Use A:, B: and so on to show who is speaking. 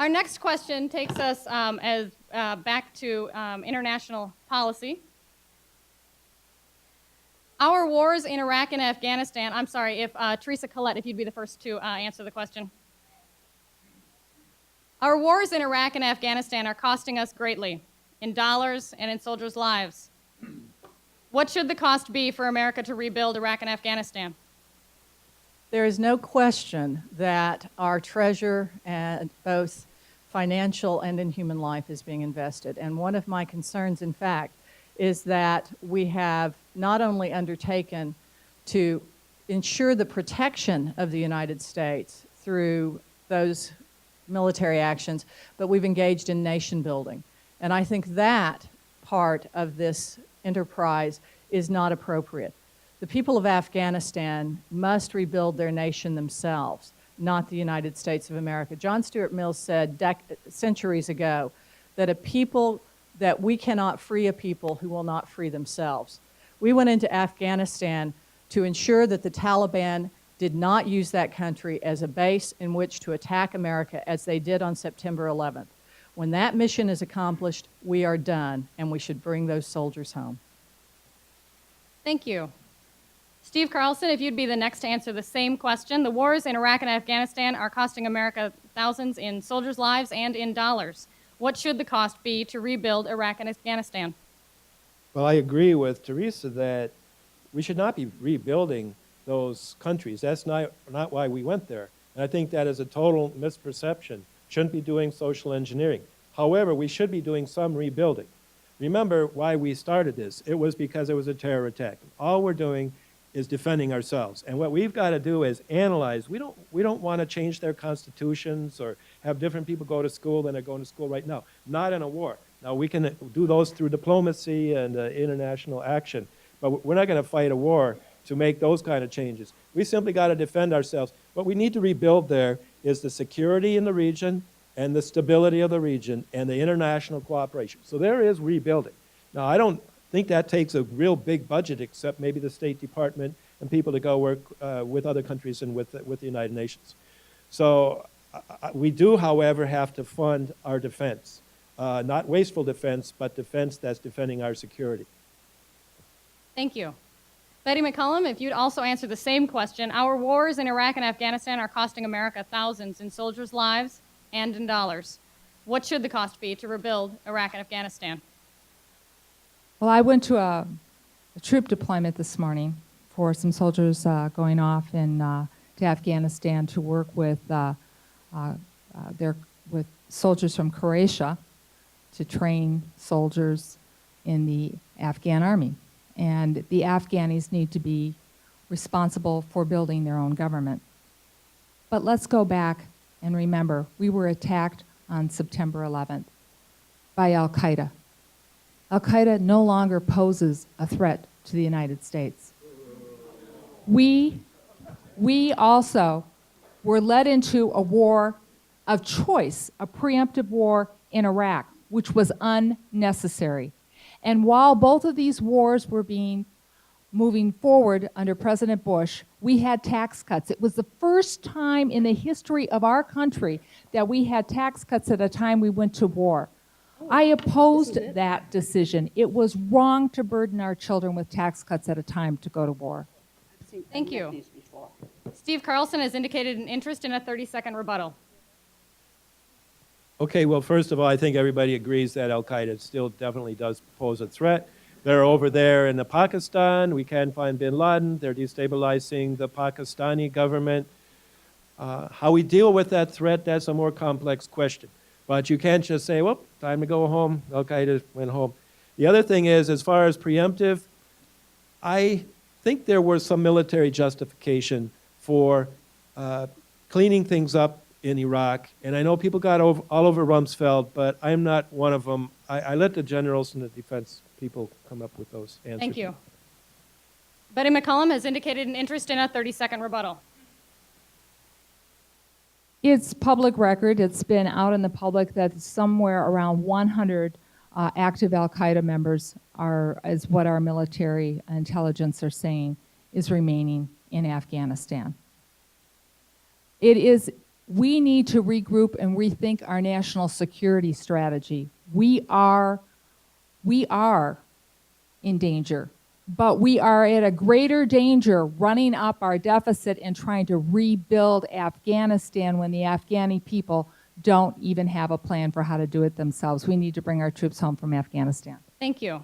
A: Our next question takes us back to international policy. Our wars in Iraq and Afghanistan, I'm sorry, if Teresa Collette, if you'd be the first to answer the question. Our wars in Iraq and Afghanistan are costing us greatly in dollars and in soldiers' lives. What should the cost be for America to rebuild Iraq and Afghanistan?
B: There is no question that our treasure, both financial and in human life, is being invested. And one of my concerns, in fact, is that we have not only undertaken to ensure the protection of the United States through those military actions, but we've engaged in nation building. And I think that part of this enterprise is not appropriate. The people of Afghanistan must rebuild their nation themselves, not the United States of America. John Stuart Mill said centuries ago that we cannot free a people who will not free themselves. We went into Afghanistan to ensure that the Taliban did not use that country as a base in which to attack America as they did on September 11th. When that mission is accomplished, we are done, and we should bring those soldiers home.
A: Thank you. Steve Carlson, if you'd be the next to answer the same question. The wars in Iraq and Afghanistan are costing America thousands in soldiers' lives and in dollars. What should the cost be to rebuild Iraq and Afghanistan?
C: Well, I agree with Teresa that we should not be rebuilding those countries. That's not why we went there. And I think that is a total misperception. Shouldn't be doing social engineering. However, we should be doing some rebuilding. Remember why we started this. It was because it was a terror attack. All we're doing is defending ourselves. And what we've got to do is analyze. We don't want to change their constitutions or have different people go to school than they're going to school right now. Not in a war. Now, we can do those through diplomacy and international action, but we're not going to fight a war to make those kind of changes. We simply got to defend ourselves. What we need to rebuild there is the security in the region and the stability of the region and the international cooperation. So there is rebuilding. Now, I don't think that takes a real big budget, except maybe the State Department and people to go work with other countries and with the United Nations. So we do, however, have to fund our defense. Not wasteful defense, but defense that's defending our security.
A: Thank you. Betty McCollum, if you'd also answer the same question. Our wars in Iraq and Afghanistan are costing America thousands in soldiers' lives and in dollars. What should the cost be to rebuild Iraq and Afghanistan?
D: Well, I went to a troop deployment this morning for some soldiers going off to Afghanistan to work with soldiers from Croatia to train soldiers in the Afghan army. And the Afghanis need to be responsible for building their own government. But let's go back and remember, we were attacked on September 11th by Al-Qaeda. Al-Qaeda no longer poses a threat to the United States. We also were led into a war of choice, a preemptive war in Iraq, which was unnecessary. And while both of these wars were moving forward under President Bush, we had tax cuts. It was the first time in the history of our country that we had tax cuts at a time we went to war. I opposed that decision. It was wrong to burden our children with tax cuts at a time to go to war.
A: Thank you. Steve Carlson has indicated an interest in a 30-second rebuttal.
C: Okay, well, first of all, I think everybody agrees that Al-Qaeda still definitely does pose a threat. They're over there in Pakistan. We can't find bin Laden. They're destabilizing the Pakistani government. How we deal with that threat, that's a more complex question. But you can't just say, well, time to go home. Al-Qaeda went home. The other thing is, as far as preemptive, I think there was some military justification for cleaning things up in Iraq. And I know people got all over Rumsfeld, but I'm not one of them. I let the generals and the defense people come up with those answers.
A: Thank you. Betty McCollum has indicated an interest in a 30-second rebuttal.
D: It's public record. It's been out in the public that somewhere around 100 active Al-Qaeda members is what our military intelligence are saying is remaining in Afghanistan. It is We need to regroup and rethink our national security strategy. We are in danger, but we are at a greater danger running up our deficit and trying to rebuild Afghanistan when the Afghani people don't even have a plan for how to do it themselves. We need to bring our troops home from Afghanistan.
A: Thank you.